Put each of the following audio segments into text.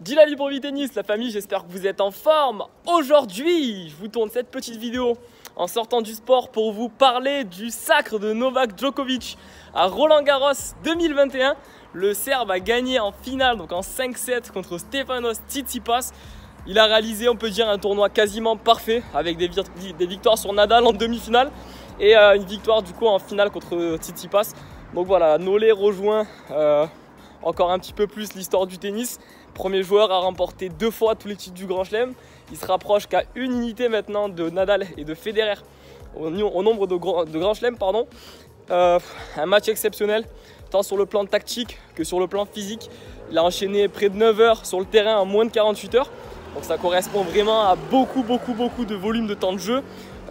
Djilali pour Vitennis, la famille, j'espère que vous êtes en forme. Aujourd'hui, je vous tourne cette petite vidéo en sortant du sport pour vous parler du sacre de Novak Djokovic à Roland-Garros 2021. Le Serbe a gagné en finale, donc en 5-7 contre Stefanos Tsitsipas. Il a réalisé, on peut dire, un tournoi quasiment parfait avec des victoires sur Nadal en demi-finale et une victoire du coup en finale contre Tsitsipas. Donc voilà, Nolé rejoint encore un petit peu plus l'histoire du tennis. Premier joueur à remporter 2 fois tous les titres du Grand Chelem. Il se rapproche qu'à une unité maintenant de Nadal et de Federer au nombre de Grand Chelem. Un match exceptionnel, tant sur le plan tactique que sur le plan physique. Il a enchaîné près de 9 heures sur le terrain en moins de 48 heures. Donc ça correspond vraiment à beaucoup de volume de temps de jeu.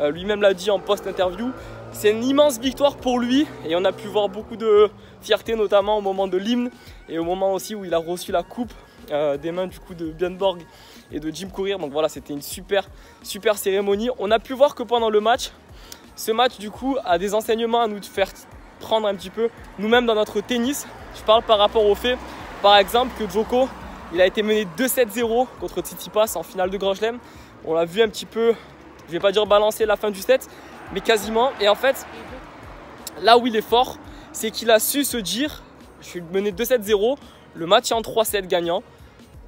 Lui-même l'a dit en post-interview. C'est une immense victoire pour lui et on a pu voir beaucoup de fierté, notamment au moment de l'hymne et au moment aussi où il a reçu la coupe des mains du coup de Björn Borg et de Jim Courier. Donc voilà, c'était une super cérémonie. On a pu voir que pendant le match, ce match du coup a des enseignements à nous faire prendre un petit peu nous-mêmes dans notre tennis. Je parle par rapport au fait, par exemple, que Djoko, il a été mené 2-7-0 contre Tsitsipas en finale de Grand Chelem. On l'a vu un petit peu, je vais pas dire balancer la fin du set, mais quasiment. Et en fait, là où il est fort, c'est qu'il a su se dire, je suis mené 2-7-0, le match est en 3-7 gagnant.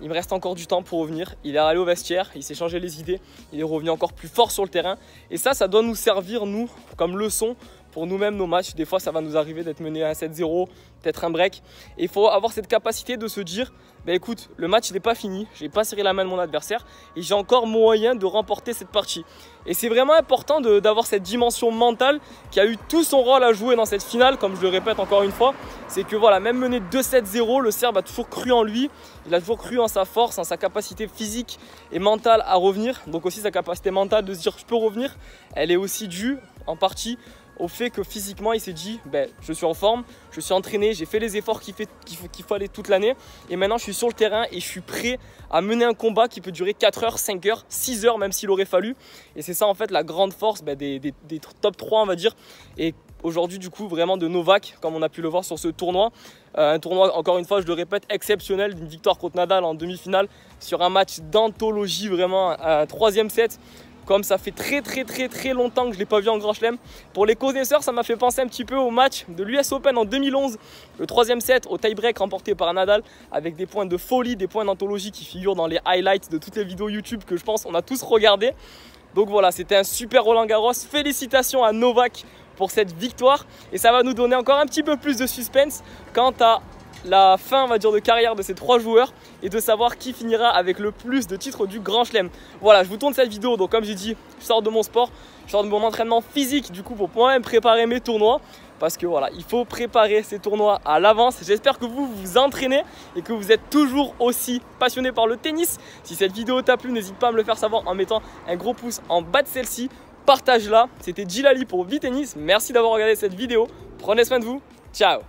Il me reste encore du temps pour revenir. Il est allé au vestiaire, il s'est changé les idées, il est revenu encore plus fort sur le terrain. Et ça doit nous servir, nous, comme leçon pour nous-mêmes, nos matchs. Des fois, ça va nous arriver d'être mené à 7-0, peut-être un break. Et il faut avoir cette capacité de se dire, bah écoute, le match n'est pas fini, je n'ai pas serré la main de mon adversaire et j'ai encore moyen de remporter cette partie. Et c'est vraiment important d'avoir cette dimension mentale qui a eu tout son rôle à jouer dans cette finale, comme je le répète encore une fois. C'est que voilà, même mené 2-7-0, le Serbe a toujours cru en lui, il a toujours cru en sa force, en sa capacité physique et mentale à revenir. Donc aussi sa capacité mentale de se dire je peux revenir, elle est aussi due en partie au fait que physiquement il s'est dit je suis en forme, je suis entraîné, j'ai fait les efforts qu'il fallait toute l'année et maintenant je suis sur le terrain et je suis prêt à mener un combat qui peut durer 4 heures, 5 heures, 6 heures même s'il aurait fallu. Et c'est ça en fait la grande force des top 3 on va dire, et aujourd'hui du coup vraiment de Novak, comme on a pu le voir sur ce tournoi. Un tournoi, encore une fois je le répète, exceptionnel, d'une victoire contre Nadal en demi-finale sur un match d'anthologie, vraiment un 3e set. Comme ça fait très longtemps que je ne l'ai pas vu en Grand Chelem. Pour les connaisseurs, ça m'a fait penser un petit peu au match de l'US Open en 2011. Le 3e set au tie-break remporté par Nadal avec des points de folie, des points d'anthologie qui figurent dans les highlights de toutes les vidéos YouTube que je pense on a tous regardé. Donc voilà, c'était un super Roland-Garros. Félicitations à Novak pour cette victoire. Et ça va nous donner encore un petit peu plus de suspense quant à la fin, on va dire, de carrière de ces 3 joueurs et de savoir qui finira avec le plus de titres du Grand Chelem. Voilà, je vous tourne cette vidéo. Donc comme j'ai dit, je sors de mon sport, je sors de mon entraînement physique du coup pour moi-même préparer mes tournois. Parce que voilà, il faut préparer ces tournois à l'avance. J'espère que vous vous entraînez et que vous êtes toujours aussi passionné par le tennis. Si cette vidéo t'a plu, n'hésite pas à me le faire savoir en mettant un gros pouce en bas de celle-ci. Partage-la. C'était Djilali pour Vitennis. Merci d'avoir regardé cette vidéo. Prenez soin de vous. Ciao.